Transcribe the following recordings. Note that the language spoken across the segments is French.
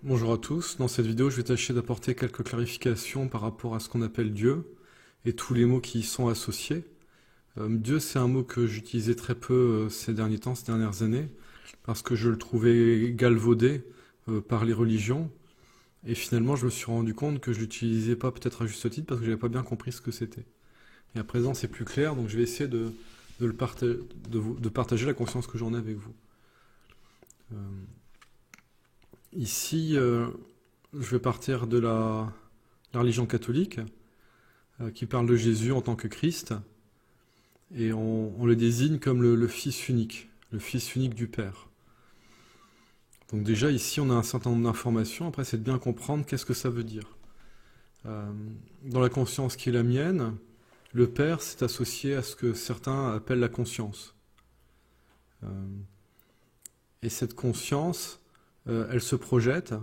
Bonjour à tous, dans cette vidéo je vais tâcher d'apporter quelques clarifications par rapport à ce qu'on appelle Dieu et tous les mots qui y sont associés. Dieu, c'est un mot que j'utilisais très peu ces derniers temps, ces dernières années, parce que je le trouvais galvaudé par les religions, et finalement je me suis rendu compte que je l'utilisais pas peut-être à juste titre parce que j'avais pas bien compris ce que c'était. Et à présent c'est plus clair, donc je vais essayer de partager la conscience que j'en ai avec vous. Euh, Ici, je vais partir de la religion catholique, qui parle de Jésus en tant que Christ, et on le désigne comme le Fils unique du Père. Donc déjà, ici, on a un certain nombre d'informations, après c'est de bien comprendre qu'est-ce que ça veut dire. Dans la conscience qui est la mienne, le Père, c'est associé à ce que certains appellent la conscience. Et cette conscience, elle se projette,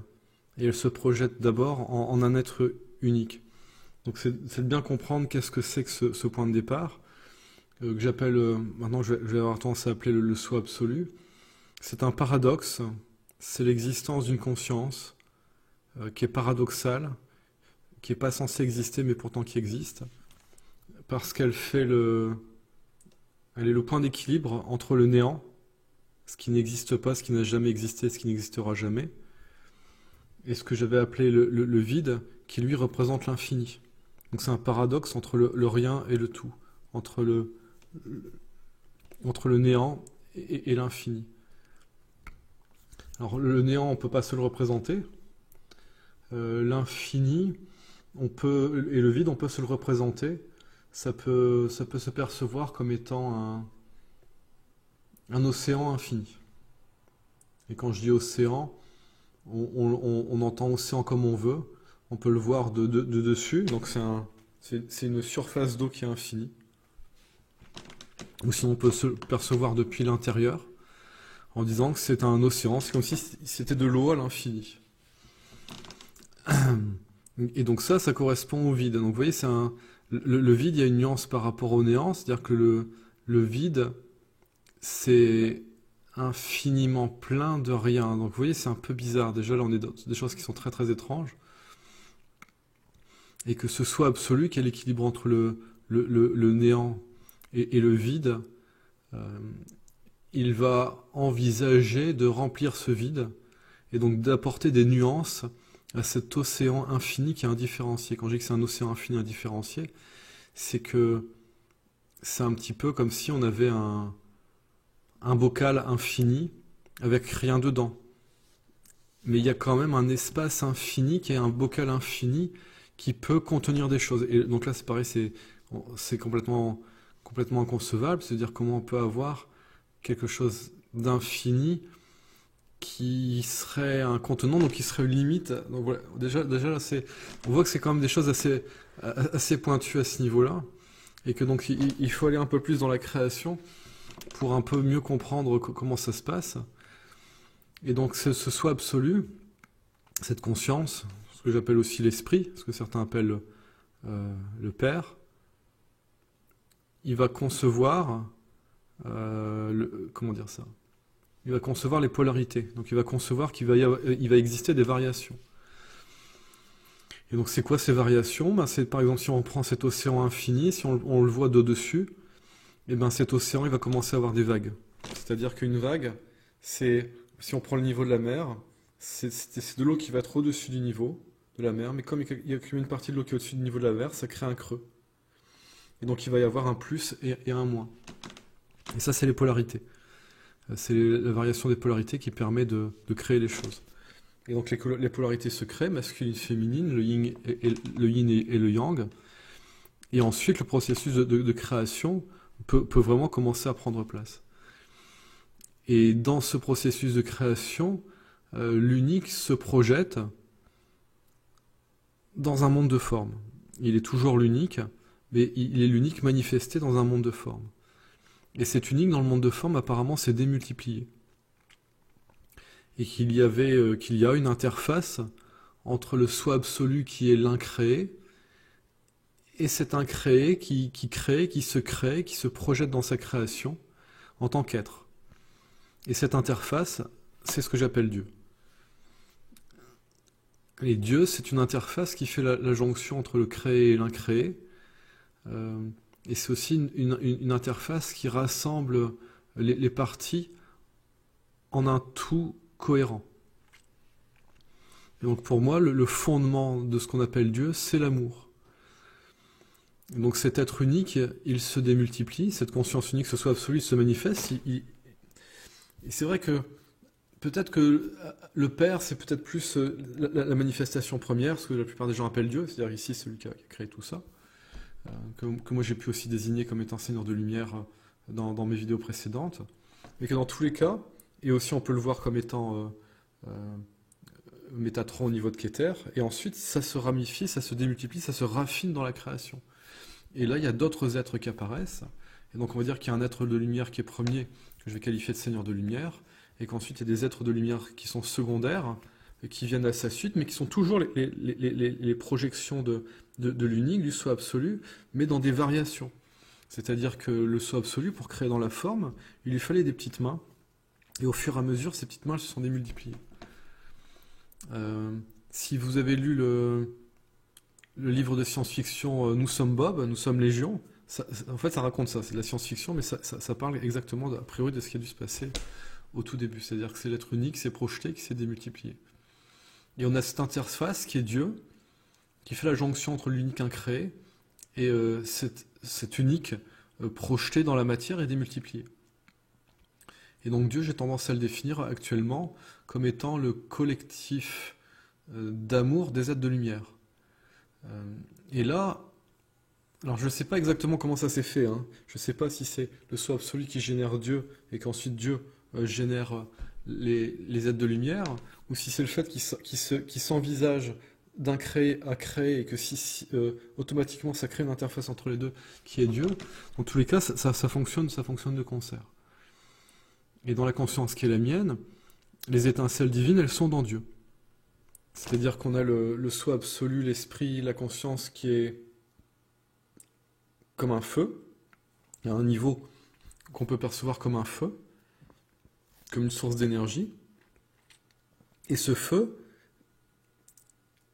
et elle se projette d'abord en un être unique. Donc c'est de bien comprendre qu'est-ce que c'est que ce point de départ, que j'appelle, maintenant je vais avoir tendance à appeler le soi absolu. C'est un paradoxe, c'est l'existence d'une conscience qui est paradoxale, qui n'est pas censée exister mais pourtant qui existe, parce qu'elle elle est le point d'équilibre entre le néant, ce qui n'existe pas, ce qui n'a jamais existé, ce qui n'existera jamais, et ce que j'avais appelé le vide, qui lui représente l'infini. Donc c'est un paradoxe entre le rien et le tout, entre le néant et l'infini. Alors le néant, on ne peut pas se le représenter. L'infini, et le vide, on peut se le représenter. Ça peut se percevoir comme étant un océan infini. Et quand je dis océan, on entend océan comme on veut. On peut le voir de dessus, donc c'est une surface d'eau qui est infinie. Ou sinon on peut se percevoir depuis l'intérieur, en disant que c'est un océan, c'est comme si c'était de l'eau à l'infini. Et donc ça correspond au vide. Donc vous voyez, le vide, il y a une nuance par rapport au néant, c'est-à-dire que le vide, c'est infiniment plein de rien. Donc vous voyez, c'est un peu bizarre. Déjà là, on est dans des choses qui sont très très étranges. Et que ce soit absolu, qu'il y ait l'équilibre entre le néant et le vide, il va envisager de remplir ce vide, et donc d'apporter des nuances à cet océan infini qui est indifférencié. Quand je dis que c'est un océan infini indifférencié, c'est que c'est un petit peu comme si on avait un bocal infini avec rien dedans. Mais il y a quand même un espace infini qui est un bocal infini qui peut contenir des choses. Et donc là, c'est pareil, c'est complètement inconcevable. C'est-à-dire comment on peut avoir quelque chose d'infini qui serait un contenant, donc qui serait une limite. Donc voilà, déjà là, on voit que c'est quand même des choses assez pointues à ce niveau-là. Et que donc il faut aller un peu plus dans la création pour un peu mieux comprendre comment ça se passe. Et donc ce soi absolu, cette conscience, ce que j'appelle aussi l'esprit, ce que certains appellent le Père, il va concevoir, comment dire ça? Il va concevoir les polarités. Donc il va concevoir il va exister des variations. Et donc c'est quoi ces variations? C'est par exemple si on prend cet océan infini, si on le voit de dessus, et ben cet océan il va commencer à avoir des vagues. C'est-à-dire qu'une vague, si on prend le niveau de la mer, c'est de l'eau qui va être au-dessus du niveau de la mer, mais comme il y a qu'une partie de l'eau qui est au-dessus du niveau de la mer, ça crée un creux. Et donc il va y avoir un plus et un moins. Et ça, c'est les polarités. C'est la variation des polarités qui permet de créer les choses. Et donc les polarités se créent, masculine, féminine, le yin et le yang. Et ensuite, le processus de création peut vraiment commencer à prendre place. Et dans ce processus de création, l'unique se projette dans un monde de formes. Il est toujours l'unique, mais il est l'unique manifesté dans un monde de formes. Et cet unique dans le monde de formes, apparemment, s'est démultiplié. Et qu'il y a une interface entre le soi absolu qui est l'incréé, et cet incréé qui crée, qui se projette dans sa création en tant qu'être. Et cette interface, c'est ce que j'appelle Dieu. Et Dieu, c'est une interface qui fait la jonction entre le créé et l'incréé. Et c'est aussi une interface qui rassemble les parties en un tout cohérent. Et donc pour moi, le fondement de ce qu'on appelle Dieu, c'est l'amour. Et donc cet être unique, il se démultiplie, cette conscience unique, ce soi absolu, se manifeste. Et c'est vrai que peut-être que le Père, c'est peut-être plus la manifestation première, ce que la plupart des gens appellent Dieu, c'est-à-dire ici celui qui a créé tout ça, que moi j'ai pu aussi désigner comme étant Seigneur de lumière dans mes vidéos précédentes, mais que dans tous les cas, et aussi on peut le voir comme étant Métatron au niveau de Keter, et ensuite ça se ramifie, ça se démultiplie, ça se raffine dans la création. Et là, il y a d'autres êtres qui apparaissent, et donc on va dire qu'il y a un être de lumière qui est premier, que je vais qualifier de Seigneur de lumière, et qu'ensuite il y a des êtres de lumière qui sont secondaires, qui viennent à sa suite, mais qui sont toujours les projections de l'unique, du soi absolu, mais dans des variations. C'est-à-dire que le soi absolu, pour créer dans la forme, il lui fallait des petites mains, et au fur et à mesure, ces petites mains elles se sont démultipliées. Si vous avez lu le livre de science-fiction Nous sommes Bob, Nous sommes Légion, en fait ça raconte ça, c'est de la science-fiction, mais ça parle exactement a priori de ce qui a dû se passer au tout début, c'est-à-dire que c'est l'être unique, c'est projeté, qui s'est démultiplié. Et on a cette interface qui est Dieu, qui fait la jonction entre l'unique incréé et cet unique projeté dans la matière et démultiplié. Et donc Dieu, j'ai tendance à le définir actuellement comme étant le collectif d'amour des êtres de lumière. Et là, alors je ne sais pas exactement comment ça s'est fait, hein. Je ne sais pas si c'est le soi absolu qui génère Dieu et qu'ensuite Dieu génère les êtres de lumière, ou si c'est le fait qu'il s'envisage d'un créé à créer et que automatiquement ça crée une interface entre les deux qui est Dieu. Dans tous les cas, ça fonctionne de concert. Et dans la conscience qui est la mienne, les étincelles divines, elles sont dans Dieu. C'est-à-dire qu'on a le soi absolu, l'esprit, la conscience qui est comme un feu. Il y a un niveau qu'on peut percevoir comme un feu, comme une source d'énergie. Et ce feu,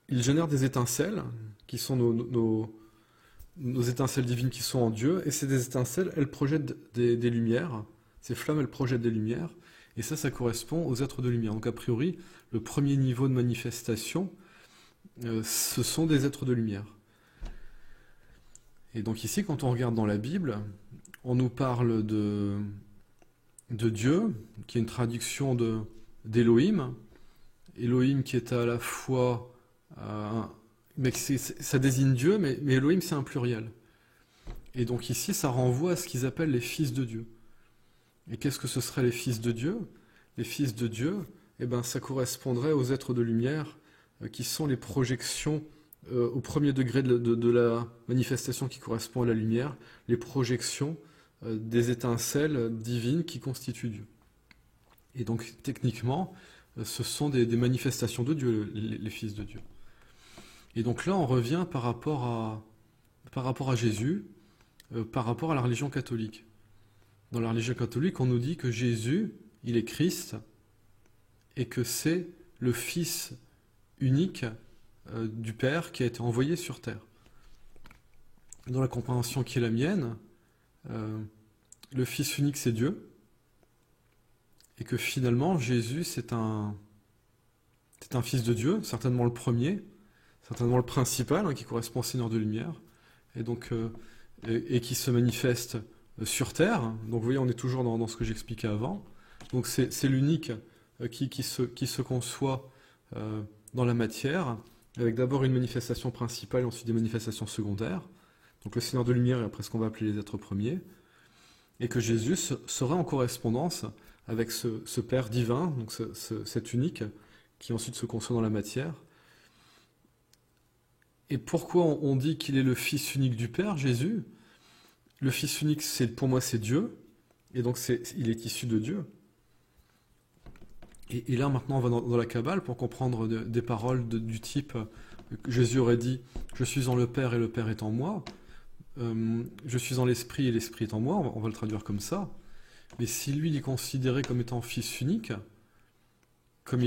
il génère des étincelles, qui sont nos étincelles divines qui sont en Dieu. Et ces étincelles, elles projettent des lumières. Ces flammes, elles projettent des lumières. Et ça correspond aux êtres de lumière. Donc a priori, le premier niveau de manifestation, ce sont des êtres de lumière. Et donc ici, quand on regarde dans la Bible, on nous parle de Dieu, qui est une traduction d'Elohim. Elohim qui est à la fois... mais ça désigne Dieu, mais Elohim c'est un pluriel. Et donc ici, ça renvoie à ce qu'ils appellent les fils de Dieu. Et qu'est-ce que ce seraient les fils de Dieu? Les fils de Dieu, eh ben, ça correspondrait aux êtres de lumière qui sont les projections au premier degré de la manifestation qui correspond à la lumière, les projections des étincelles divines qui constituent Dieu. Et donc techniquement, ce sont des manifestations de Dieu, les fils de Dieu. Et donc là, on revient par rapport à Jésus, par rapport à la religion catholique. Dans la religion catholique, on nous dit que Jésus, il est Christ, et que c'est le Fils unique du Père qui a été envoyé sur terre. Dans la compréhension qui est la mienne, le Fils unique c'est Dieu, et que finalement Jésus c'est un Fils de Dieu, certainement le premier, certainement le principal, hein, qui correspond au Seigneur de lumière, et donc et qui se manifeste sur terre. Donc vous voyez, on est toujours dans ce que j'expliquais avant. Donc c'est l'unique qui se conçoit dans la matière, avec d'abord une manifestation principale et ensuite des manifestations secondaires. Donc le Seigneur de lumière est après ce qu'on va appeler les êtres premiers, et que Jésus serait en correspondance avec ce Père divin, donc cet unique, qui ensuite se conçoit dans la matière. Et pourquoi on dit qu'il est le Fils unique du Père, Jésus? Le Fils unique, pour moi, c'est Dieu, et donc il est issu de Dieu. Et là, maintenant, on va dans la Kabbale pour comprendre des paroles du type Jésus aurait dit « Je suis en le Père et le Père est en moi ». Je suis en l'Esprit et l'Esprit est en moi, on va le traduire comme ça. Mais si lui, il est considéré comme étant Fils unique, comme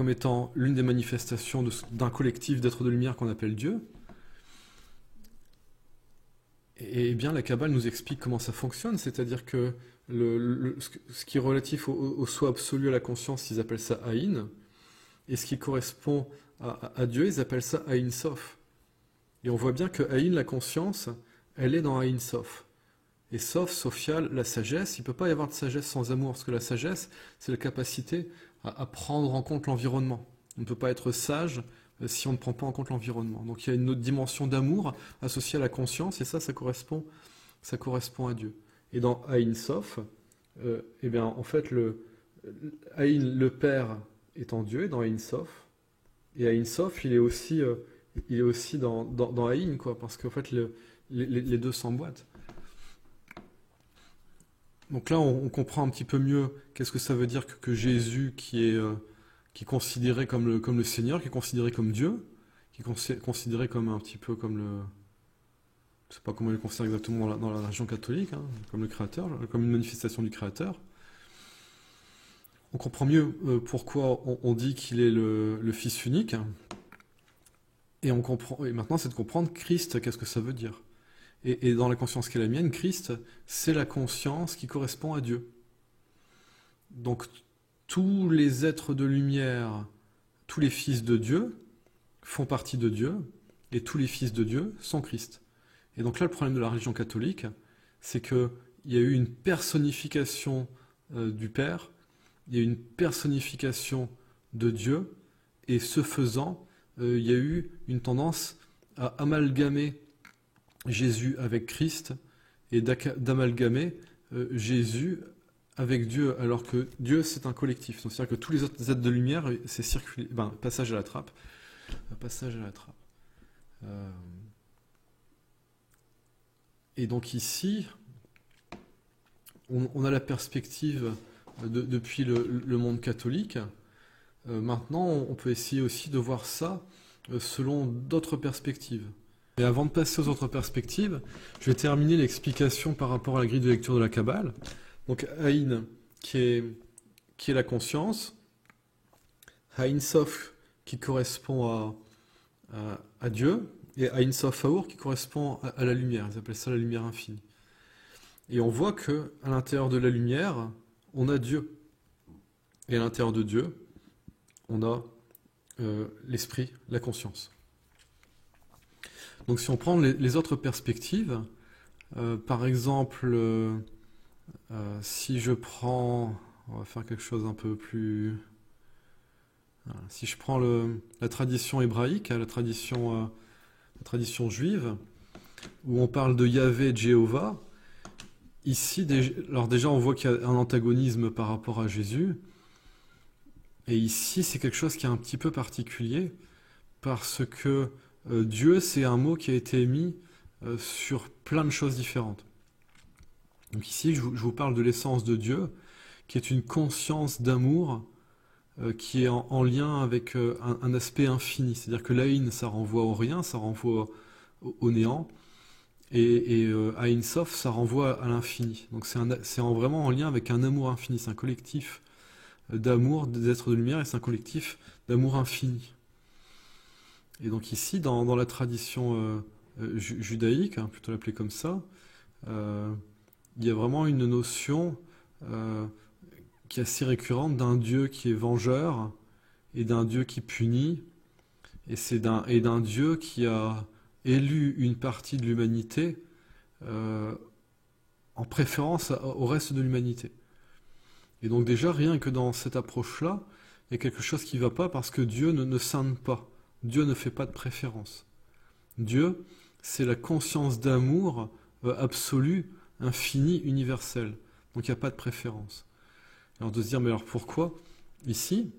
étant l'une des manifestations d'un collectif d'êtres de lumière qu'on appelle Dieu. Et bien la Kabbale nous explique comment ça fonctionne, c'est-à-dire que ce qui est relatif au soi absolu, à la conscience, ils appellent ça Aïn, et ce qui correspond à Dieu, ils appellent ça Aïn Sof. Et on voit bien que Aïn, la conscience, elle est dans Aïn Sof. Et Sof, Sofial, la sagesse, il ne peut pas y avoir de sagesse sans amour, parce que la sagesse, c'est la capacité à prendre en compte l'environnement. On ne peut pas être sage si on ne prend pas en compte l'environnement. Donc il y a une autre dimension d'amour associée à la conscience, et ça correspond à Dieu. Et dans Aïn Sof, eh bien, en fait, Aïn, le Père, est en Dieu, dans Aïn Sof, et Aïn Sof, il est aussi dans Aïn, quoi, parce qu'en fait, les deux s'emboîtent. Donc là, on comprend un petit peu mieux qu'est-ce que ça veut dire que Jésus, qui est considéré comme le Seigneur, qui est considéré comme Dieu, qui est considéré comme un petit peu comme je ne sais pas comment il le considère exactement dans la religion catholique, hein, comme le Créateur, comme une manifestation du Créateur. On comprend mieux pourquoi on dit qu'il est le Fils unique. Et maintenant, c'est de comprendre Christ, qu'est-ce que ça veut dire. Et dans la conscience qui est la mienne, Christ, c'est la conscience qui correspond à Dieu. Donc, tous les êtres de lumière, tous les fils de Dieu font partie de Dieu, et tous les fils de Dieu sont Christ. Et donc là, le problème de la religion catholique, c'est qu'il y a eu une personnification du Père, il y a eu une personnification de Dieu, et ce faisant, il y a eu une tendance à amalgamer Jésus avec Christ, et d'amalgamer Jésus avec Dieu, alors que Dieu, c'est un collectif. Donc, c'est-à-dire que tous les autres êtres de lumière, c'est passage à la trappe. Passage à la trappe. Et donc ici, on a la perspective depuis le monde catholique. Maintenant, on peut essayer aussi de voir ça selon d'autres perspectives. Et avant de passer aux autres perspectives, je vais terminer l'explication par rapport à la grille de lecture de la Kabbale. Donc Aïn, qui est la conscience, Aïn Sof, qui correspond à Dieu, et Aïn Sof Aour, qui correspond à la lumière. Ils appellent ça la lumière infinie. Et on voit qu'à l'intérieur de la lumière, on a Dieu. Et à l'intérieur de Dieu, on a l'esprit, la conscience. Donc si on prend les autres perspectives, par exemple, si je prends, on va faire quelque chose un peu plus... Voilà, si je prends la tradition hébraïque, la tradition juive, où on parle de Yahvé et de Jéhovah, ici, alors déjà on voit qu'il y a un antagonisme par rapport à Jésus, et ici c'est quelque chose qui est un petit peu particulier, parce que Dieu, c'est un mot qui a été émis sur plein de choses différentes. Donc ici, je vous parle de l'essence de Dieu, qui est une conscience d'amour qui est en lien avec un aspect infini. C'est-à-dire que l'Aïn, ça renvoie au rien, ça renvoie au néant, et Aïn Sof, ça renvoie à l'infini. Donc c'est vraiment en lien avec un amour infini. C'est un collectif d'amour des êtres de lumière, et c'est un collectif d'amour infini. Et donc ici, dans la tradition judaïque, hein, plutôt l'appeler comme ça, il y a vraiment une notion qui est assez récurrente d'un Dieu qui est vengeur et d'un Dieu qui punit, et d'un Dieu qui a élu une partie de l'humanité en préférence au reste de l'humanité. Et donc déjà, rien que dans cette approche-là, il y a quelque chose qui ne va pas, parce que Dieu ne scinde pas. Dieu ne fait pas de préférence. Dieu, c'est la conscience d'amour absolue, infinie, universelle. Donc il n'y a pas de préférence. Alors de se dire, mais alors pourquoi ici,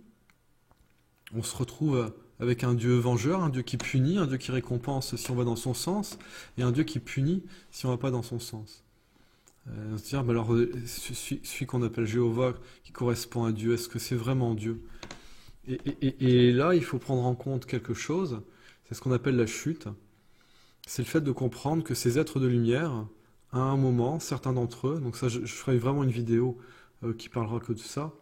on se retrouve avec un Dieu vengeur, un Dieu qui punit, un Dieu qui récompense si on va dans son sens, et un Dieu qui punit si on ne va pas dans son sens. On se dire, mais alors celui qu'on appelle Jéhovah, qui correspond à Dieu, est-ce que c'est vraiment Dieu ? Et là, il faut prendre en compte quelque chose, c'est ce qu'on appelle la chute. C'est le fait de comprendre que ces êtres de lumière, à un moment, certains d'entre eux, donc ça je ferai vraiment une vidéo qui parlera que de ça,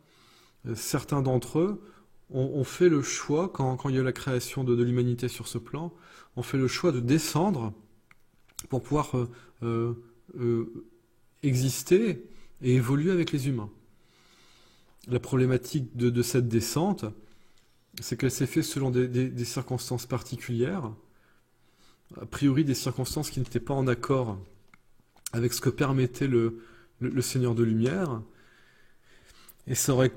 certains d'entre eux on fait le choix, quand il y a la création de l'humanité sur ce plan, on fait le choix de descendre pour pouvoir euh, euh, exister et évoluer avec les humains. La problématique de cette descente, c'est qu'elle s'est faite selon des circonstances particulières, a priori des circonstances qui n'étaient pas en accord avec ce que permettait le Seigneur de Lumière, et ça aurait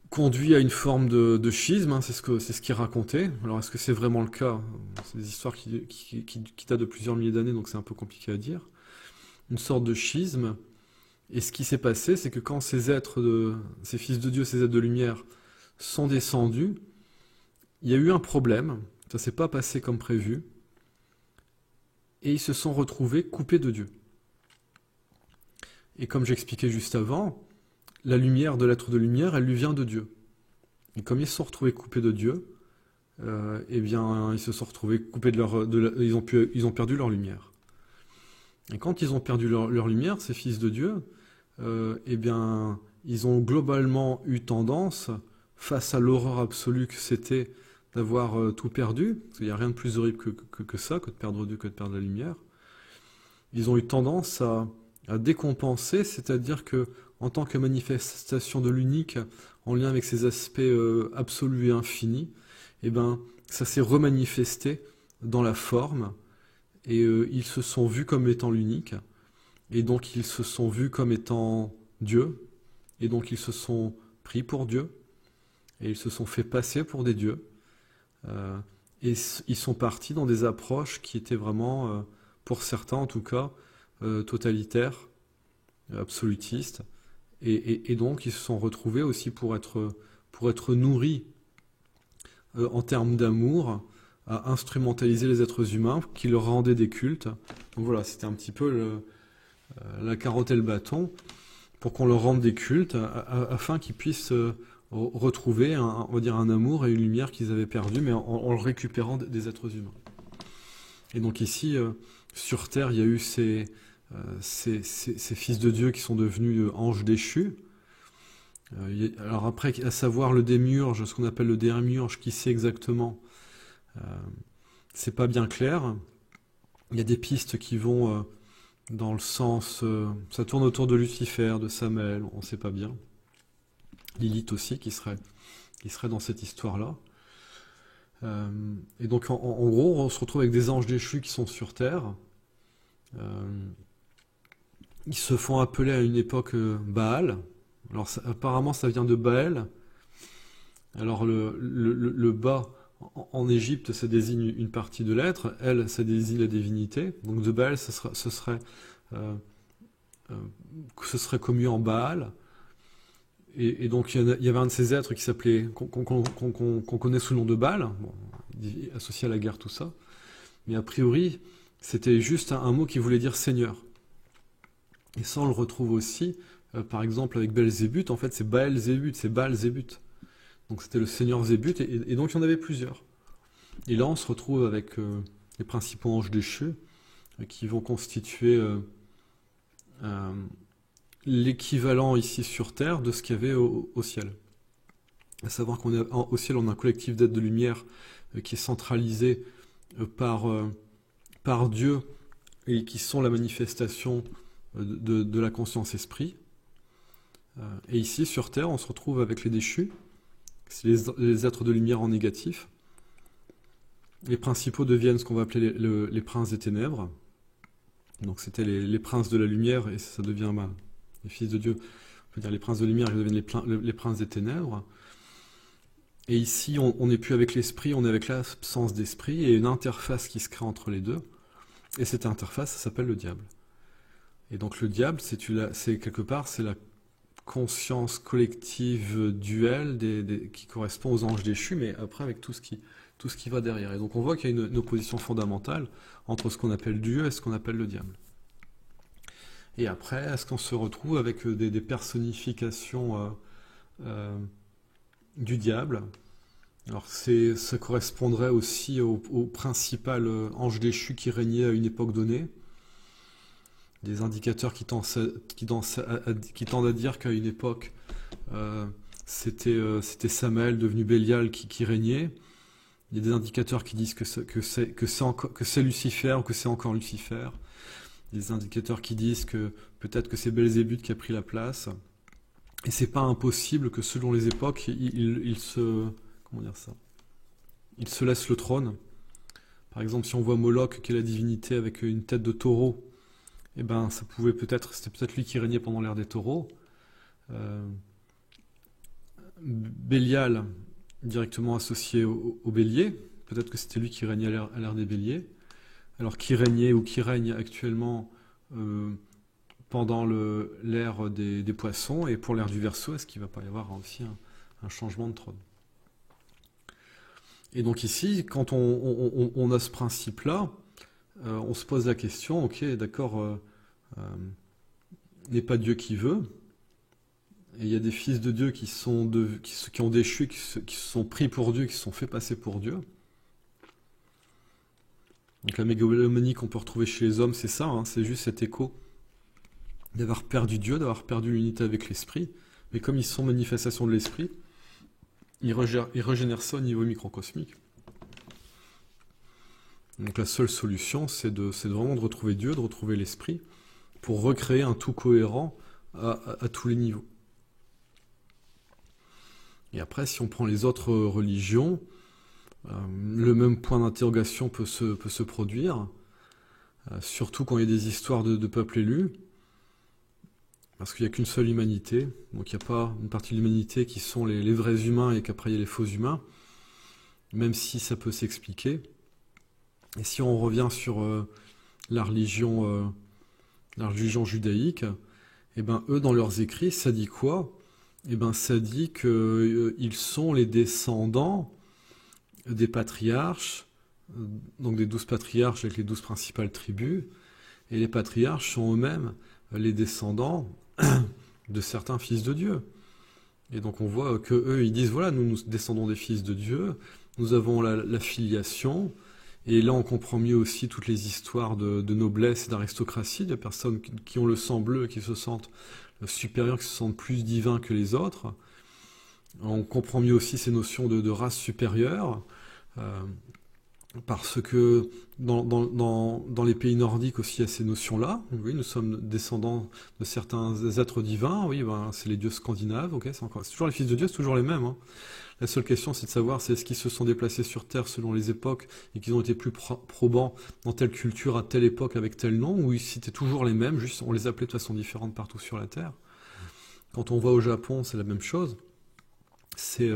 conduit à une forme de schisme, hein, c'est ce qui est raconté. Alors est-ce que c'est vraiment le cas? C'est des histoires qui datent de plusieurs milliers d'années, donc c'est un peu compliqué à dire. Une sorte de schisme, et ce qui s'est passé, c'est que quand ces fils de Dieu, ces êtres de lumière, sont descendus, il y a eu un problème, ça s'est pas passé comme prévu, et ils se sont retrouvés coupés de Dieu. Et comme j'expliquais juste avant, la lumière de l'être de lumière, elle lui vient de Dieu. Et comme ils se sont retrouvés coupés de Dieu, eh bien, ils se sont retrouvés coupés ils ont perdu leur lumière. Et quand ils ont perdu leur lumière, ces fils de Dieu, eh bien, ils ont globalement eu tendance, face à l'horreur absolue que c'était d'avoir tout perdu, parce qu'il n'y a rien de plus horrible que ça, que de perdre Dieu, que de perdre la lumière, ils ont eu tendance à décompenser, c'est-à-dire que en tant que manifestation de l'unique, en lien avec ses aspects absolus et infinis, eh ben, ça s'est remanifesté dans la forme, et ils se sont vus comme étant l'unique, et donc ils se sont vus comme étant Dieu, et donc ils se sont pris pour Dieu, et ils se sont fait passer pour des dieux, et ils sont partis dans des approches qui étaient vraiment, pour certains en tout cas, totalitaires, absolutistes, et donc ils se sont retrouvés aussi pour être nourris en termes d'amour, à instrumentaliser les êtres humains, qui leur rendaient des cultes. Donc voilà, c'était un petit peu la carotte et le bâton, pour qu'on leur rende des cultes, afin qu'ils puissent retrouver on va dire un amour et une lumière qu'ils avaient perdu, mais en le récupérant des êtres humains. Et donc ici, sur Terre, il y a eu ces fils de Dieu qui sont devenus anges déchus. Alors après, à savoir le démiurge, ce qu'on appelle le démiurge, qui sait exactement, c'est pas bien clair. Il y a des pistes qui vont dans le sens... ça tourne autour de Lucifer, de Samael, on sait pas bien. Lilith aussi, qui serait dans cette histoire-là. Et donc en gros, on se retrouve avec des anges déchus qui sont sur Terre. Ils se font appeler à une époque Baal. Alors apparemment ça vient de Baal. Alors le bas en Égypte, ça désigne une partie de l'être. Elle, ça désigne la divinité. Donc de Baal, ce serait commu en Baal. Et donc il y avait un de ces êtres qui s'appelait, qu'on connaît sous le nom de Baal, bon, associé à la guerre, tout ça. Mais a priori, c'était juste un mot qui voulait dire Seigneur. Et ça, on le retrouve aussi, par exemple, avec Belzébuth. En fait, c'est Baal-Zébut, c'est Baal-Zébut. Donc c'était le Seigneur Zébut, et donc il y en avait plusieurs. Et là, on se retrouve avec les principaux anges déchus, qui vont constituer l'équivalent ici sur Terre de ce qu'il y avait au ciel. À savoir qu'au ciel, on a un collectif d'êtres de lumière qui est centralisé par Dieu, et qui sont la manifestation de la conscience esprit. Et ici, sur Terre, on se retrouve avec les déchus, c'est les êtres de lumière en négatif. Les principaux deviennent ce qu'on va appeler les princes des ténèbres. Donc c'était les princes de la lumière, et ça devient les fils de Dieu. On peut dire les princes de lumière, ils deviennent les princes des ténèbres. Et ici, on n'est plus avec l'esprit, on est avec l'absence d'esprit, et une interface qui se crée entre les deux. Et cette interface, ça s'appelle le diable. Et donc le diable, c'est quelque part, c'est la conscience collective duelle qui correspond aux anges déchus, mais après avec tout ce qui va derrière. Et donc on voit qu'il y a une opposition fondamentale entre ce qu'on appelle Dieu et ce qu'on appelle le diable. Et après, est-ce qu'on se retrouve avec des personnifications du diable? Alors ça correspondrait aussi au principal ange déchu qui régnait à une époque donnée. Des indicateurs qui tendent à dire qu'à une époque, c'était Samael devenu Bélial qui régnait. Il y a des indicateurs qui disent que c'est Lucifer ou que c'est encore Lucifer. Il y a des indicateurs qui disent que peut-être que c'est Belzébuth qui a pris la place. Et c'est pas impossible que selon les époques, il se, comment dire ça, il se laisse le trône. Par exemple, si on voit Moloch, qui est la divinité avec une tête de taureau, eh ben, c'était peut-être lui qui régnait pendant l'ère des taureaux. Euh, Bélial, directement associé au bélier, peut-être que c'était lui qui régnait à l'ère des béliers. Alors, qui régnait ou qui règne actuellement pendant l'ère des poissons, et pour l'ère du Verseau, est-ce qu'il ne va pas y avoir aussi un changement de trône? Et donc ici, quand on a ce principe-là, on se pose la question, ok, d'accord, n'est pas Dieu qui veut, et il y a des fils de Dieu qui ont déchu, qui se sont pris pour Dieu, qui se sont fait passer pour Dieu. Donc la mégalomanie qu'on peut retrouver chez les hommes, c'est ça, hein, c'est juste cet écho d'avoir perdu Dieu, d'avoir perdu l'unité avec l'esprit, mais comme ils sont manifestations de l'esprit, ils régénèrent ça au niveau microcosmique. Donc la seule solution, c'est vraiment de retrouver Dieu, de retrouver l'esprit, pour recréer un tout cohérent à tous les niveaux. Et après, si on prend les autres religions, le même point d'interrogation peut se produire, surtout quand il y a des histoires de peuples élus, parce qu'il n'y a qu'une seule humanité, donc il n'y a pas une partie de l'humanité qui sont les vrais humains et qu'après il y a les faux humains, même si ça peut s'expliquer. Et si on revient sur la religion judaïque, eh ben eux dans leurs écrits, ça dit quoi? Eh ben ça dit qu'ils sont les descendants des patriarches, donc des 12 patriarches avec les 12 principales tribus, et les patriarches sont eux-mêmes les descendants de certains fils de Dieu. Et donc on voit que eux ils disent voilà, nous descendons des fils de Dieu, nous avons la filiation, et là on comprend mieux aussi toutes les histoires de noblesse et d'aristocratie, de personnes qui ont le sang bleu, qui se sentent supérieurs, qui se sentent plus divins que les autres. On comprend mieux aussi ces notions de race supérieure, parce que dans les pays nordiques aussi il y a ces notions-là. Oui, nous sommes descendants de certains êtres divins, oui, ben, c'est les dieux scandinaves, okay, c'est toujours les fils de Dieu, c'est toujours les mêmes. Hein. La seule question c'est de savoir est-ce qu'ils se sont déplacés sur Terre selon les époques et qu'ils ont été plus probants dans telle culture à telle époque avec tel nom, ou si c'était toujours les mêmes, juste on les appelait de façon différente partout sur la Terre. Quand on va au Japon, c'est la même chose. C'est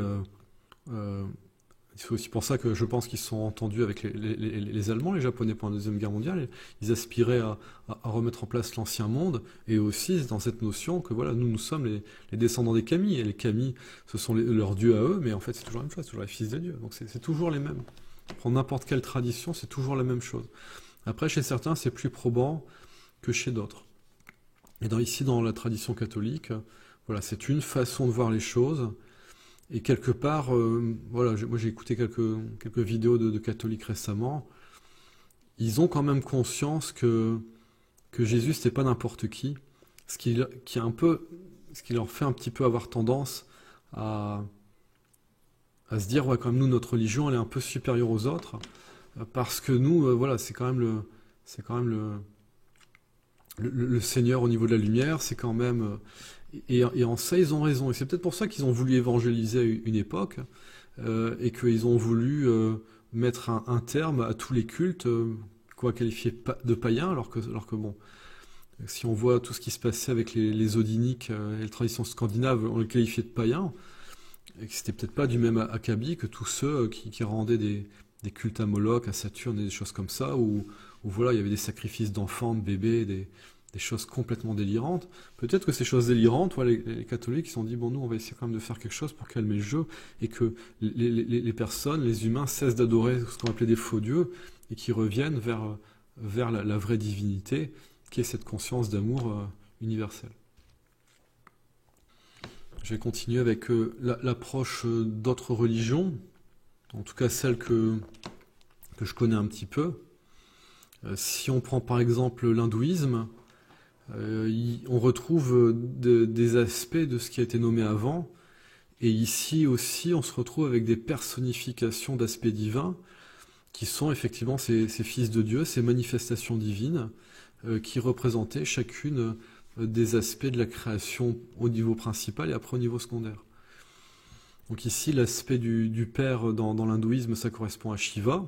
aussi pour ça que je pense qu'ils sont entendus avec les Allemands, les Japonais pendant la Deuxième Guerre mondiale. Ils aspiraient à remettre en place l'ancien monde, et aussi dans cette notion que voilà, nous sommes les descendants des Kami, et les Kami, ce sont leurs dieux à eux, mais en fait c'est toujours la même chose, c'est toujours les fils de Dieu. Donc c'est toujours les mêmes. Prendre n'importe quelle tradition, c'est toujours la même chose. Après, chez certains, c'est plus probant que chez d'autres. Et ici, dans la tradition catholique, voilà, c'est une façon de voir les choses. Et quelque part, voilà, moi j'ai écouté quelques vidéos de catholiques récemment. Ils ont quand même conscience que Jésus c'était pas n'importe qui, ce qui leur fait un petit peu avoir tendance à se dire ouais, quand même nous notre religion elle est un peu supérieure aux autres, parce que nous voilà, c'est quand même le Seigneur au niveau de la lumière, c'est quand même et en ça ils ont raison, et c'est peut-être pour ça qu'ils ont voulu évangéliser à une époque, et qu'ils ont voulu mettre un terme à tous les cultes qu'on va qualifier de païens, alors que bon, si on voit tout ce qui se passait avec les odiniques et les traditions scandinaves, on les qualifiait de païens, et que c'était peut-être pas du même acabit que tous ceux qui rendaient des cultes à Moloch, à Saturne et des choses comme ça, où voilà, il y avait des sacrifices d'enfants, de bébés, des choses complètement délirantes. Peut-être que ces choses délirantes, les catholiques, ils se sont dit, bon, nous, on va essayer quand même de faire quelque chose pour calmer le jeu, et que les personnes, les humains, cessent d'adorer ce qu'on appelait des faux dieux, et qui reviennent vers la vraie divinité, qui est cette conscience d'amour universel. Je vais continuer avec l'approche d'autres religions, en tout cas celle que je connais un petit peu. Si on prend par exemple l'hindouisme, on retrouve des aspects de ce qui a été nommé avant, Et ici aussi, on se retrouve avec des personnifications d'aspects divins qui sont effectivement ces fils de Dieu, ces manifestations divines, qui représentaient chacune des aspects de la création au niveau principal et après au niveau secondaire. Donc ici, l'aspect du Père dans l'hindouisme, ça correspond à Shiva.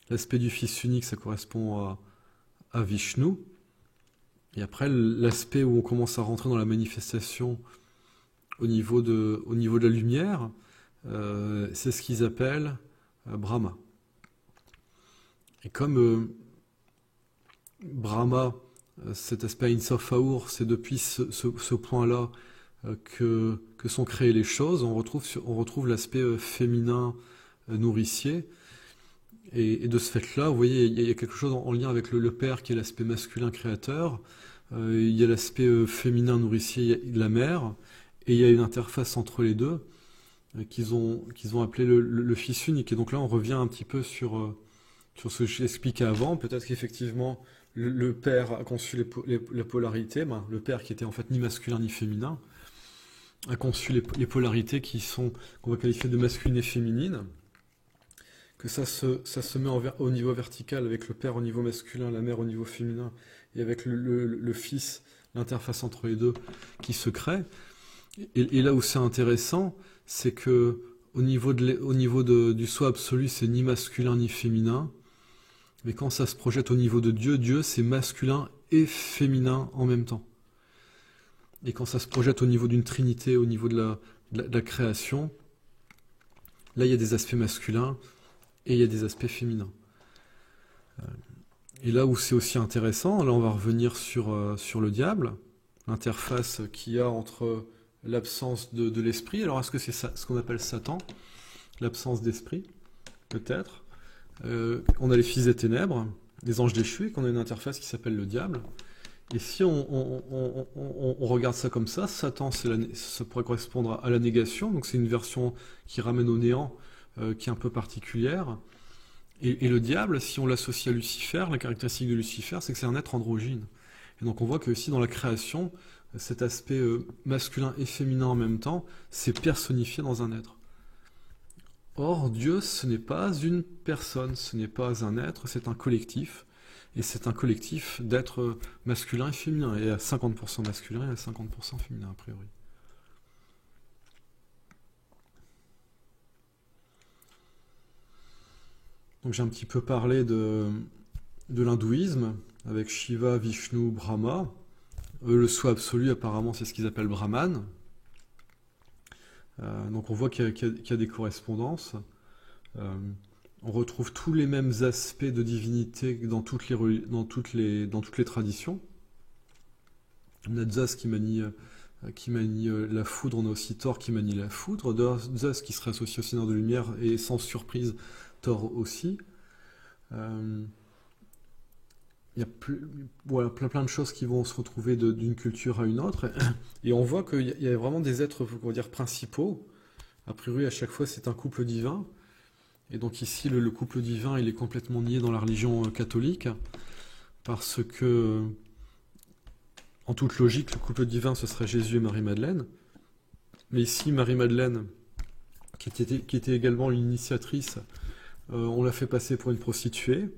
L'aspect du Fils unique, ça correspond à Vishnu. Et après, l'aspect où on commence à rentrer dans la manifestation au niveau de la lumière, c'est ce qu'ils appellent Brahma. Et comme Brahma, cet aspect Insof Aur, c'est depuis ce point-là que sont créées les choses, on retrouve l'aspect féminin nourricier. Et de ce fait-là, vous voyez, il y a quelque chose en lien avec le père qui est l'aspect masculin créateur, il y a l'aspect féminin nourricier de la mère, et il y a une interface entre les deux qu'ils ont appelé le fils unique. Et donc là, on revient un petit peu sur ce que j'expliquais avant. Peut-être qu'effectivement, le père a conçu les polarités, le père qui était en fait ni masculin ni féminin, a conçu les polarités qu'on va qualifier de masculines et féminines, que ça se met au niveau vertical avec le père au niveau masculin, la mère au niveau féminin, et avec le fils, l'interface entre les deux qui se crée. Et là où c'est intéressant, c'est que au niveau du soi absolu, c'est ni masculin ni féminin, mais quand ça se projette au niveau de Dieu, Dieu c'est masculin et féminin en même temps. Et quand ça se projette au niveau d'une trinité, au niveau de la création, là il y a des aspects masculins et il y a des aspects féminins. Et là où c'est aussi intéressant, là on va revenir sur le diable, l'interface qu'il y a entre l'absence de l'esprit. Alors est-ce que c'est ça, ce qu'on appelle Satan, l'absence d'esprit? Peut-être. On a les fils des ténèbres, les anges déchus, et qu'on a une interface qui s'appelle le diable. Et si on regarde ça comme ça, Satan, ça pourrait correspondre à la négation, donc c'est une version qui ramène au néant, qui est un peu particulière. Et le diable, si on l'associe à Lucifer, la caractéristique de Lucifer, c'est que c'est un être androgyne. Et donc on voit que aussi dans la création, cet aspect masculin et féminin en même temps, c'est personnifié dans un être. Or, Dieu, ce n'est pas une personne, ce n'est pas un être, c'est un collectif. Et c'est un collectif d'êtres masculins et féminins. Et à 50% masculin et à 50% féminin, a priori. Donc j'ai un petit peu parlé de l'hindouisme, avec Shiva, Vishnu, Brahma. Le soi absolu, apparemment, c'est ce qu'ils appellent Brahman. Donc on voit qu'il y a des correspondances. On retrouve tous les mêmes aspects de divinité dans toutes les traditions. On a Zeus qui manie la foudre, on a aussi Thor qui manie la foudre, Zeus qui serait associé au Seigneur de Lumière, et sans surprise, Thor aussi. Il y a plein de choses qui vont se retrouver d'une culture à une autre, et on voit qu'il y a vraiment des êtres, on va dire, principaux. A priori, à chaque fois, c'est un couple divin. Et donc ici, le couple divin, il est complètement nié dans la religion catholique, parce que, en toute logique, le couple divin, ce serait Jésus et Marie-Madeleine. Mais ici, Marie-Madeleine, qui était également l'initiatrice, on l'a fait passer pour une prostituée,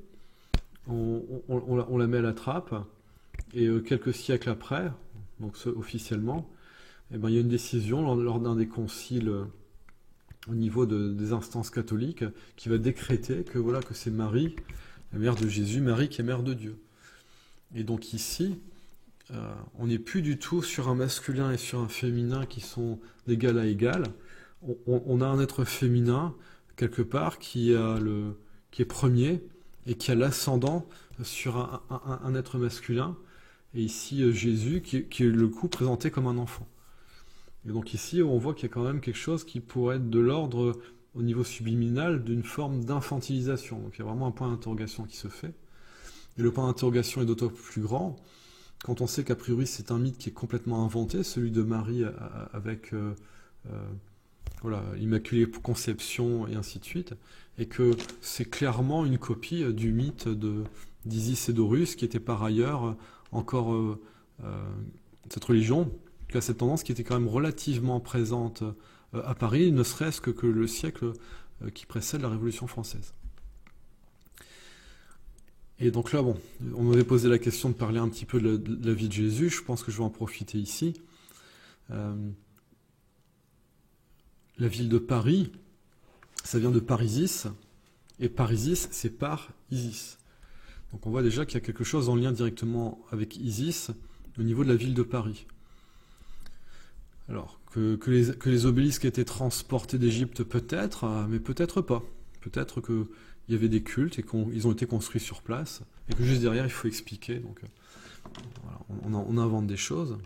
on la met à la trappe, et quelques siècles après, donc officiellement, eh ben, il y a une décision lors d'un des conciles au niveau des instances catholiques qui va décréter que c'est Marie, la mère de Jésus, Marie qui est mère de Dieu. Et donc ici, on n'est plus du tout sur un masculin et sur un féminin qui sont d'égal à égal. On a un être féminin quelque part qui est premier et qui a l'ascendant sur un être masculin. Et ici, Jésus qui est le coup présenté comme un enfant. Et donc ici, on voit qu'il y a quand même quelque chose qui pourrait être de l'ordre, au niveau subliminal, d'une forme d'infantilisation. Donc il y a vraiment un point d'interrogation qui se fait. Et le point d'interrogation est d'autant plus grand quand on sait qu'a priori c'est un mythe qui est complètement inventé, celui de Marie avec l'Immaculée Conception et ainsi de suite, et que c'est clairement une copie du mythe d'Isis et d'Horus, qui était par ailleurs encore cette religion, qui a cette tendance qui était quand même relativement présente à Paris, ne serait-ce que le siècle qui précède la Révolution française. Et donc là, bon, on m'avait posé la question de parler un petit peu de la vie de Jésus, je pense que je vais en profiter ici. La ville de Paris, ça vient de Parisis, et Parisis, c'est par Isis. Donc on voit déjà qu'il y a quelque chose en lien directement avec Isis au niveau de la ville de Paris. Alors, que les obélisques étaient transportés d'Égypte, peut-être, mais peut-être pas. Peut-être qu'il y avait des cultes et qu'ils ont été construits sur place, et que juste derrière, il faut expliquer. Donc, voilà, on invente des choses.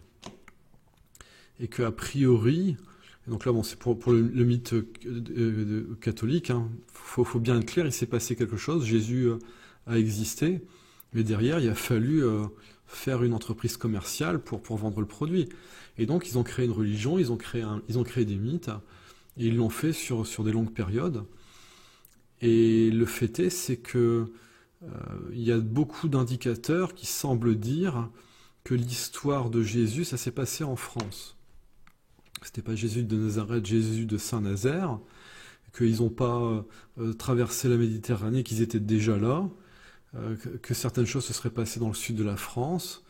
Et qu'a priori, et donc là, bon, c'est pour le mythe catholique, hein, faut bien être clair, il s'est passé quelque chose, Jésus a existé, mais derrière, il a fallu faire une entreprise commerciale pour vendre le produit. Et donc, ils ont créé une religion, ils ont créé des mythes, et ils l'ont fait sur des longues périodes. Et le fait est, c'est que il y a beaucoup d'indicateurs qui semblent dire que l'histoire de Jésus, ça s'est passé en France. C'était pas Jésus de Nazareth, Jésus de Saint-Nazaire, qu'ils n'ont pas traversé la Méditerranée, qu'ils étaient déjà là, que certaines choses se seraient passées dans le sud de la France.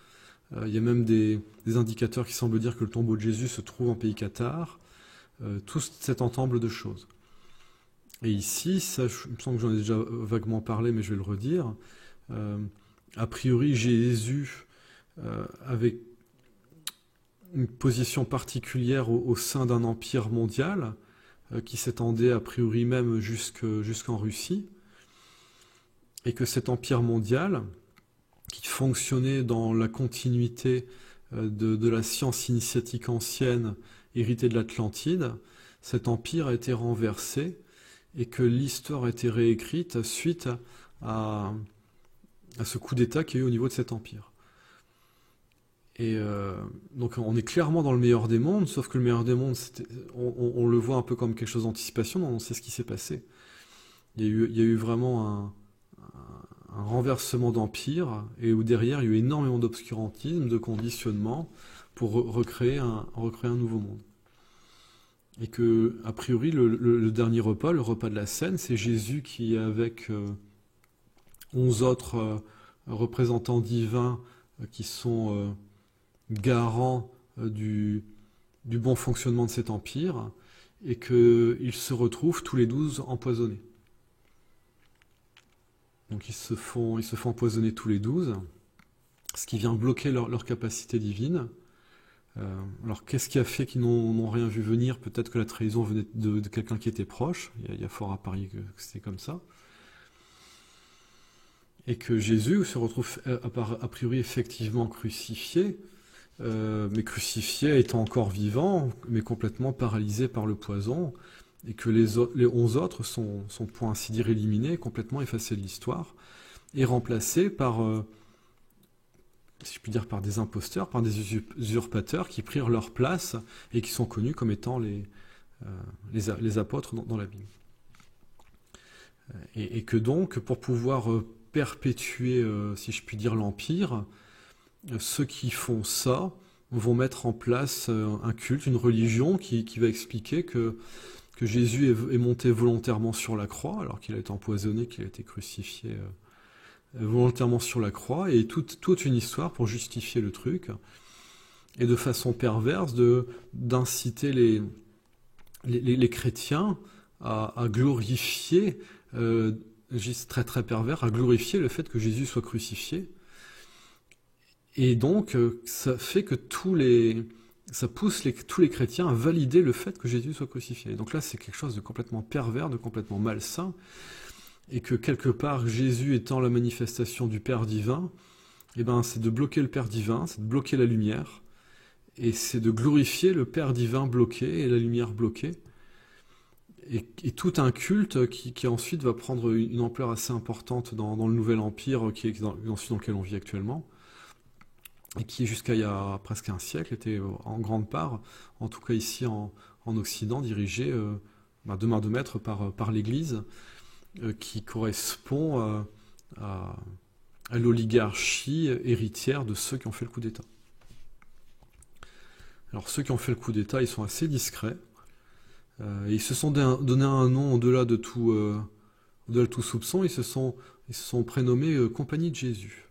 Il y a même des indicateurs qui semblent dire que le tombeau de Jésus se trouve en pays cathare. Tout cet ensemble de choses. Et ici, ça, il me semble que j'en ai déjà vaguement parlé, mais je vais le redire. A priori, Jésus avait une position particulière au sein d'un empire mondial qui s'étendait a priori même jusqu'en Russie, et que cet empire mondial, qui fonctionnait dans la continuité de la science initiatique ancienne héritée de l'Atlantide, cet empire a été renversé et que l'histoire a été réécrite suite à ce coup d'État qu'il y a eu au niveau de cet empire. Et donc on est clairement dans le meilleur des mondes, sauf que le meilleur des mondes, on le voit un peu comme quelque chose d'anticipation, on sait ce qui s'est passé. Il y a eu vraiment un renversement d'empire, et où derrière il y a eu énormément d'obscurantisme, de conditionnement, pour recréer un nouveau monde. Et que, a priori, le dernier repas, le repas de la Seine, c'est Jésus qui, avec 11 autres représentants divins qui sont garants du bon fonctionnement de cet empire, et qu'ils se retrouvent tous les 12 empoisonnés. Donc ils se font empoisonner tous les 12, ce qui vient bloquer leur capacité divine. Alors qu'est-ce qui a fait qu'ils n'ont rien vu venir? Peut-être que la trahison venait de quelqu'un qui était proche, il y a fort à parier que c'était comme ça. Et que Jésus se retrouve a priori effectivement crucifié, mais crucifié étant encore vivant, mais complètement paralysé par le poison, et que les 11 autres sont pour ainsi dire éliminés, complètement effacés de l'histoire, et remplacés par, si je puis dire, par des imposteurs, par des usurpateurs qui prirent leur place et qui sont connus comme étant les apôtres dans la Bible. Et que donc, pour pouvoir perpétuer, si je puis dire, l'Empire, ceux qui font ça vont mettre en place un culte, une religion qui va expliquer que Jésus est monté volontairement sur la croix, alors qu'il a été empoisonné, qu'il a été crucifié volontairement sur la croix, et toute une histoire pour justifier le truc, et de façon perverse d'inciter les chrétiens à glorifier, très très pervers, à glorifier le fait que Jésus soit crucifié. Et donc, ça fait que ça pousse tous les chrétiens à valider le fait que Jésus soit crucifié. Et donc là, c'est quelque chose de complètement pervers, de complètement malsain, et que quelque part, Jésus étant la manifestation du Père divin, eh ben, c'est de bloquer le Père divin, c'est de bloquer la lumière, et c'est de glorifier le Père divin bloqué et la lumière bloquée. Et tout un culte qui ensuite va prendre une ampleur assez importante dans le nouvel empire dans lequel on vit actuellement, et qui jusqu'à il y a presque un siècle était en grande part, en tout cas ici en Occident, dirigé de main de maître par l'Église, qui correspond à l'oligarchie héritière de ceux qui ont fait le coup d'État. Alors ceux qui ont fait le coup d'État, ils sont assez discrets. Et ils se sont donné un nom au-delà de tout soupçon, ils se sont prénommés Compagnie de Jésus.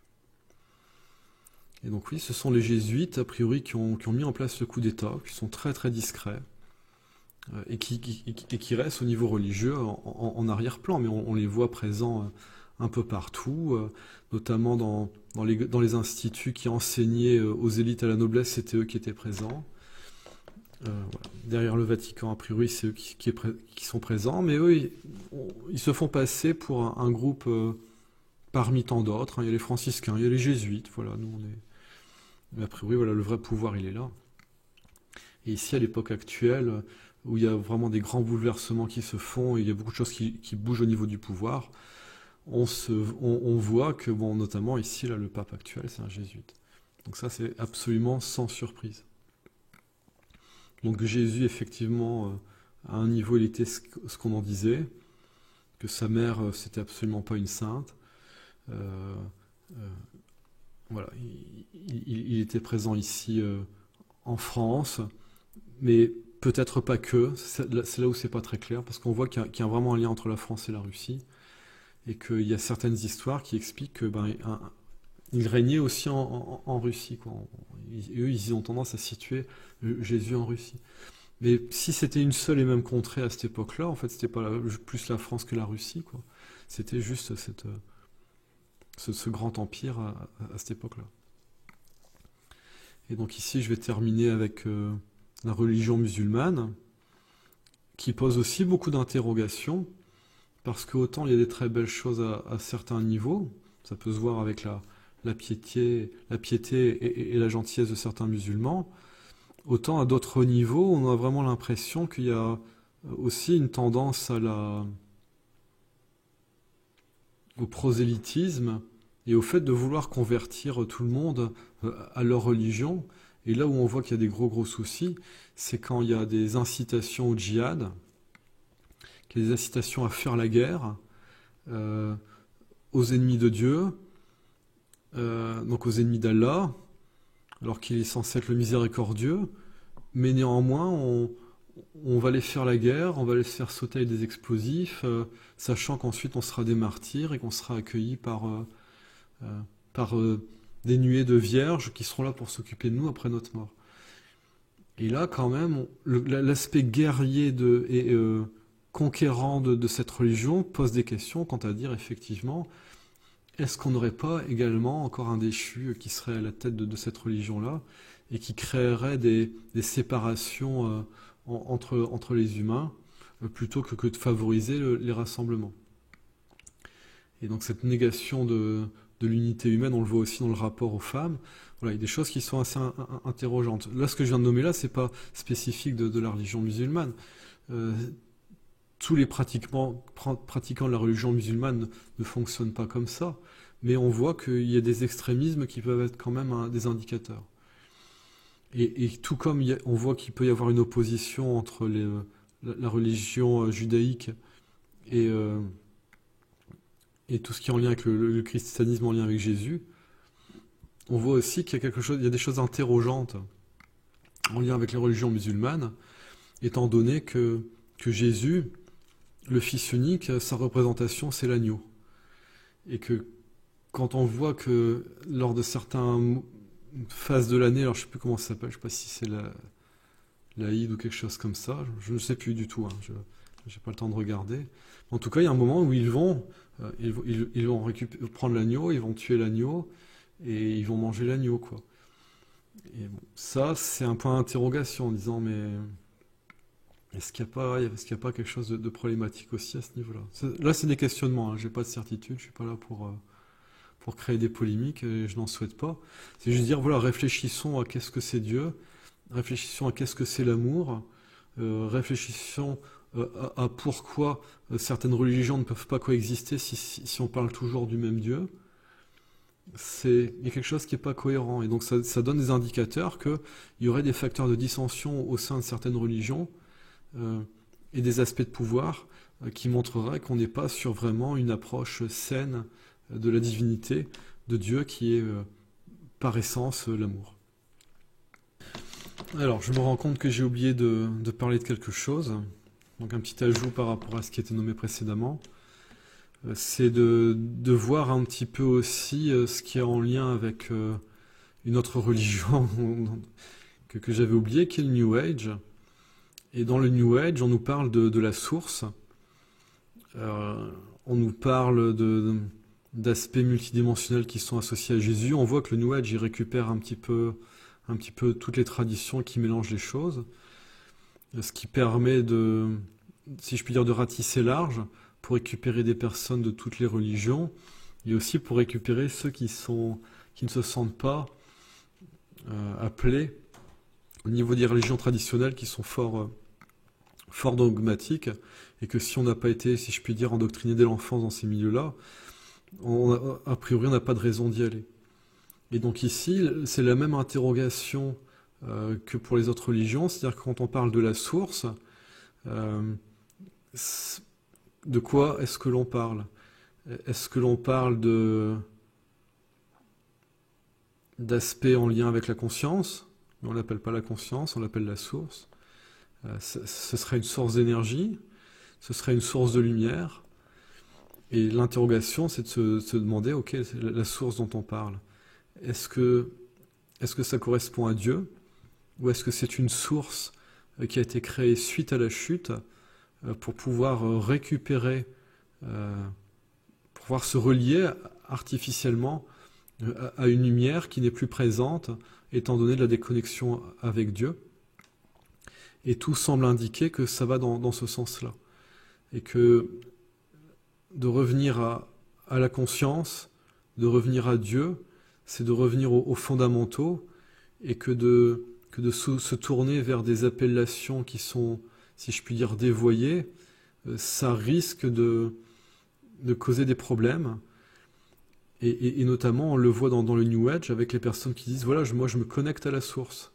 Et donc oui, ce sont les jésuites, a priori, qui ont mis en place le coup d'État, qui sont très très discrets, et qui restent au niveau religieux en arrière-plan, mais on les voit présents un peu partout, notamment dans les instituts qui enseignaient aux élites, à la noblesse, c'était eux qui étaient présents. Voilà. Derrière le Vatican, a priori, c'est eux qui sont présents, mais eux, ils se font passer pour un groupe parmi tant d'autres, hein. Il y a les franciscains, il y a les jésuites, voilà, nous on est... Mais a priori, voilà, le vrai pouvoir, il est là. Et ici, à l'époque actuelle, où il y a vraiment des grands bouleversements qui se font, et il y a beaucoup de choses qui bougent au niveau du pouvoir, on voit que, bon, notamment ici, là, le pape actuel, c'est un jésuite. Donc ça, c'est absolument sans surprise. Donc Jésus, effectivement, à un niveau, il était ce qu'on en disait, que sa mère, c'était absolument pas une sainte. Euh, euh, voilà, il était présent ici en France, mais peut-être pas que. C'est là où c'est pas très clair, parce qu'on voit qu'il y a vraiment un lien entre la France et la Russie, et qu'il y a certaines histoires qui expliquent que il régnait aussi en Russie, quoi. Eux, ils ont tendance à situer Jésus en Russie. Mais si c'était une seule et même contrée à cette époque-là, en fait, c'était pas plus la France que la Russie, quoi. C'était juste ce grand empire à cette époque-là. Et donc ici, je vais terminer avec la religion musulmane, qui pose aussi beaucoup d'interrogations, parce que autant il y a des très belles choses à certains niveaux, ça peut se voir avec la piété et la gentillesse de certains musulmans, autant à d'autres niveaux, on a vraiment l'impression qu'il y a aussi une tendance au prosélytisme et au fait de vouloir convertir tout le monde à leur religion. Et là où on voit qu'il y a des gros soucis, c'est quand il y a des incitations au djihad, qu'il y a des incitations à faire la guerre aux ennemis de Dieu, donc aux ennemis d'Allah, alors qu'il est censé être le miséricordieux, mais néanmoins on va les faire la guerre, on va les faire sauter avec des explosifs, sachant qu'ensuite on sera des martyrs et qu'on sera accueillis par des nuées de vierges qui seront là pour s'occuper de nous après notre mort. Et là, quand même, l'aspect guerrier et conquérant de cette religion pose des questions quant à dire, effectivement, est-ce qu'on n'aurait pas également encore un déchu qui serait à la tête de cette religion-là et qui créerait des séparations entre les humains plutôt que de favoriser les rassemblements. Et donc cette négation de l'unité humaine, on le voit aussi dans le rapport aux femmes. Voilà, il y a des choses qui sont assez interrogeantes. Là, ce que je viens de nommer là, c'est pas spécifique de la religion musulmane. Tous les pratiquants de la religion musulmane ne fonctionnent pas comme ça, mais on voit qu'il y a des extrémismes qui peuvent être quand même des indicateurs. Et tout comme on voit qu'il peut y avoir une opposition entre la religion judaïque et tout ce qui est en lien avec le christianisme, en lien avec Jésus, on voit aussi qu'il y a des choses interrogeantes en lien avec les religions musulmanes, étant donné que Jésus, le Fils unique, sa représentation, c'est l'agneau. Et que quand on voit que lors de certaines phases de l'année, alors je ne sais plus comment ça s'appelle, je ne sais pas si c'est l'Aïd ou quelque chose comme ça, je ne sais plus du tout, hein, je n'ai pas le temps de regarder. En tout cas, il y a un moment où ils vont prendre l'agneau, ils vont tuer l'agneau, et ils vont manger l'agneau, quoi. Et bon, ça, c'est un point d'interrogation en disant, mais est-ce qu'il n'y a pas quelque chose de problématique aussi à ce niveau-là? Là, c'est des questionnements, hein, j'ai pas de certitude, je suis pas là pour créer des polémiques, et je n'en souhaite pas. C'est juste dire, voilà, réfléchissons à qu'est-ce que c'est Dieu, réfléchissons à qu'est-ce que c'est l'amour, réfléchissons à pourquoi certaines religions ne peuvent pas coexister si on parle toujours du même Dieu. Il y a quelque chose qui n'est pas cohérent. Et donc ça donne des indicateurs qu'il y aurait des facteurs de dissension au sein de certaines religions et des aspects de pouvoir qui montreraient qu'on n'est pas sur vraiment une approche saine de la divinité de Dieu qui est par essence l'amour. Alors, je me rends compte que j'ai oublié de parler de quelque chose. Donc un petit ajout par rapport à ce qui était nommé précédemment, c'est de voir un petit peu aussi ce qui est en lien avec une autre religion que j'avais oublié, qui est le New Age. Et dans le New Age, on nous parle de la source, on nous parle d'aspects multidimensionnels qui sont associés à Jésus. On voit que le New Age, il récupère un petit peu toutes les traditions qui mélangent les choses, ce qui permet si je puis dire, de ratisser large pour récupérer des personnes de toutes les religions, et aussi pour récupérer ceux qui ne se sentent pas appelés au niveau des religions traditionnelles qui sont fort dogmatiques, et que si on n'a pas été, si je puis dire, endoctriné dès l'enfance dans ces milieux-là, a priori on n'a pas de raison d'y aller. Et donc ici, c'est la même interrogation que pour les autres religions, c'est-à-dire que quand on parle de la source, de quoi est-ce que l'on parle? Est-ce que l'on parle d'aspects en lien avec la conscience? On ne l'appelle pas la conscience, on l'appelle la source. Ce serait une source d'énergie, ce serait une source de lumière. Et l'interrogation, c'est de se demander, ok, la source dont on parle, est-ce que ça correspond à Dieu? Ou est-ce que c'est une source qui a été créée suite à la chute pour pouvoir récupérer, pour pouvoir se relier artificiellement à une lumière qui n'est plus présente, étant donné la déconnexion avec Dieu? Et tout semble indiquer que ça va dans ce sens-là. Et que de revenir à la conscience, de revenir à Dieu, c'est de revenir aux fondamentaux, et que de se tourner vers des appellations qui sont, si je puis dire, dévoyées, ça risque de causer des problèmes. Et notamment, on le voit dans le New Age, avec les personnes qui disent, voilà, moi je me connecte à la source.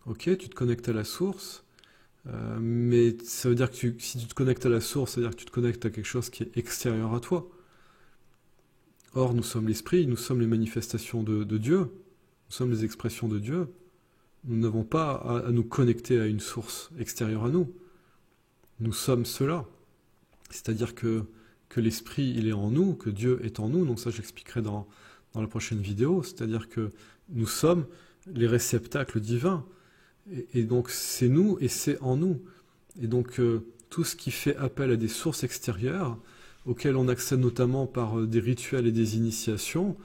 Ok, tu te connectes à la source, mais ça veut dire que si tu te connectes à la source, ça veut dire que tu te connectes à quelque chose qui est extérieur à toi. Or, nous sommes l'esprit, nous sommes les manifestations de Dieu, nous sommes les expressions de Dieu. Nous n'avons pas à nous connecter à une source extérieure à nous. Nous sommes cela. C'est-à-dire que l'esprit, il est en nous, que Dieu est en nous. Donc ça, j'expliquerai dans la prochaine vidéo. C'est-à-dire que nous sommes les réceptacles divins. Et donc, c'est nous et c'est en nous. Et donc, tout ce qui fait appel à des sources extérieures, auxquelles on accède notamment par des rituels et des initiations,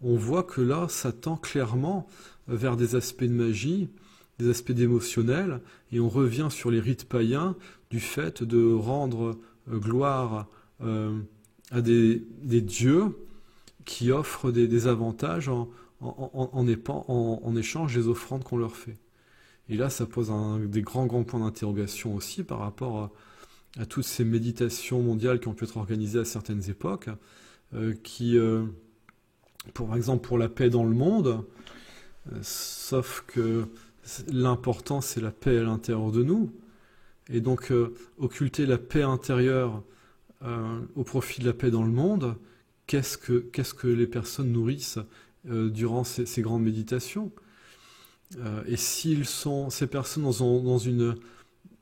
on voit que là, ça tend clairement vers des aspects de magie, des aspects d'émotionnel, et on revient sur les rites païens du fait de rendre gloire à des dieux qui offrent des avantages en échange des offrandes qu'on leur fait. Et là, ça pose des grands points d'interrogation aussi par rapport à toutes ces méditations mondiales qui ont pu être organisées à certaines époques, par exemple pour la paix dans le monde, sauf que l'important c'est la paix à l'intérieur de nous, et donc occulter la paix intérieure au profit de la paix dans le monde, qu'est-ce que les personnes nourrissent durant ces grandes méditations? Et ces personnes dans une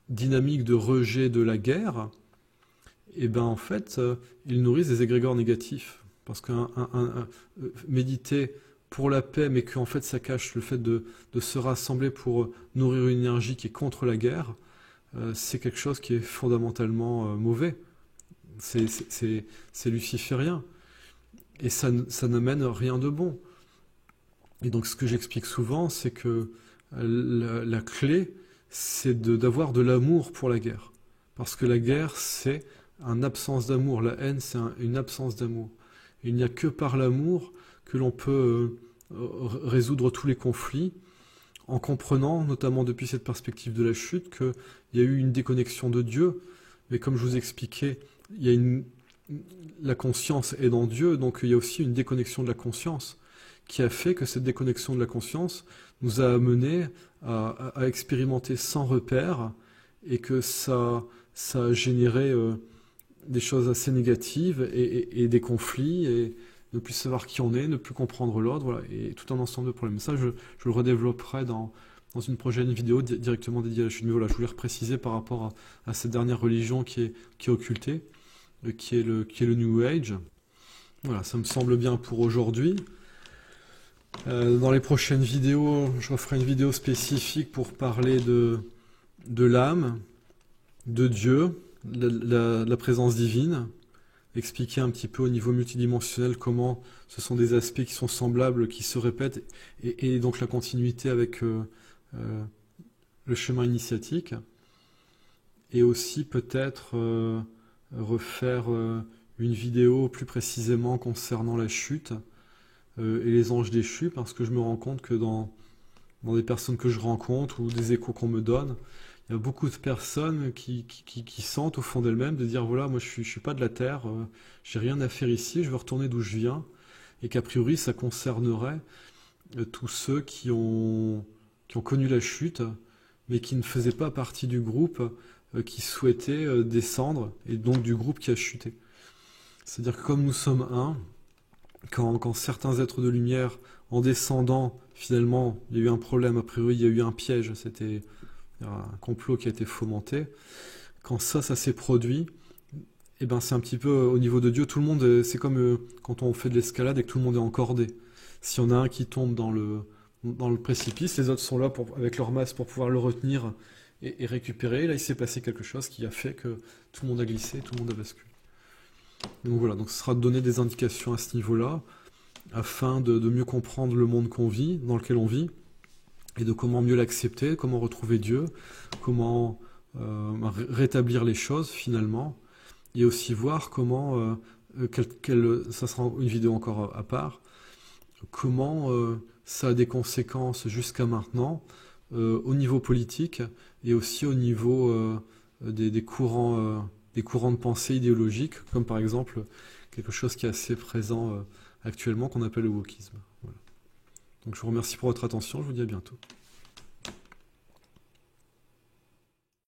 dynamique de rejet de la guerre, et ben en fait, ils nourrissent des égrégores négatifs. Parce que méditer pour la paix, mais qu'en fait ça cache le fait de se rassembler pour nourrir une énergie qui est contre la guerre, c'est quelque chose qui est fondamentalement mauvais. C'est luciférien. Et ça n'amène rien de bon. Et donc ce que j'explique souvent, c'est que la clé, c'est d'avoir de l'amour pour la guerre. Parce que la guerre, c'est une absence d'amour. La haine, c'est une absence d'amour. Il n'y a que par l'amour que l'on peut résoudre tous les conflits, en comprenant, notamment depuis cette perspective de la chute, qu'il y a eu une déconnexion de Dieu. Mais comme je vous expliquais, la conscience est dans Dieu, donc il y a aussi une déconnexion de la conscience, qui a fait que cette déconnexion de la conscience nous a amené à expérimenter sans repère, et que ça a généré des choses assez négatives et des conflits, et ne plus savoir qui on est, ne plus comprendre l'autre, voilà, et tout un ensemble de problèmes. Ça, je le redévelopperai dans dans une prochaine vidéo directement dédiée à la chute. Mais voilà, je voulais repréciser par rapport à cette dernière religion qui est occultée, qui est le New Age. Voilà, ça me semble bien pour aujourd'hui. Dans les prochaines vidéos, je referai une vidéo spécifique pour parler de l'âme, de Dieu, la présence divine, expliquer un petit peu au niveau multidimensionnel comment ce sont des aspects qui sont semblables, qui se répètent, et donc la continuité avec le chemin initiatique, et aussi peut-être refaire une vidéo plus précisément concernant la chute et les anges déchus, parce que je me rends compte que dans des personnes que je rencontre ou des échos qu'on me donne, il y a beaucoup de personnes qui sentent au fond d'elles-mêmes de dire voilà, moi je suis pas de la terre, j'ai rien à faire ici, je veux retourner d'où je viens, et qu'a priori ça concernerait tous ceux qui ont connu la chute, mais qui ne faisaient pas partie du groupe qui souhaitait descendre, et donc du groupe qui a chuté. C'est-à-dire que comme nous sommes un, quand certains êtres de lumière, en descendant, finalement, il y a eu un problème, a priori, il y a eu un piège, c'était un complot qui a été fomenté. Quand ça s'est produit, et ben c'est un petit peu au niveau de Dieu, tout le monde, c'est comme quand on fait de l'escalade et que tout le monde est encordé. S'il y en a un qui tombe dans le précipice, les autres sont là avec leur masse pour pouvoir le retenir et récupérer. Et là, il s'est passé quelque chose qui a fait que tout le monde a glissé, tout le monde a basculé. Donc voilà, donc ce sera de donner des indications à ce niveau-là, afin de mieux comprendre le monde qu'on vit, dans lequel on vit, et de comment mieux l'accepter, comment retrouver Dieu, comment rétablir les choses finalement, et aussi voir comment, ça sera une vidéo encore à part, comment ça a des conséquences jusqu'à maintenant, au niveau politique, et aussi au niveau des courants de pensée idéologiques, comme par exemple quelque chose qui est assez présent actuellement, qu'on appelle le wokisme. Voilà. Donc je vous remercie pour votre attention, je vous dis à bientôt.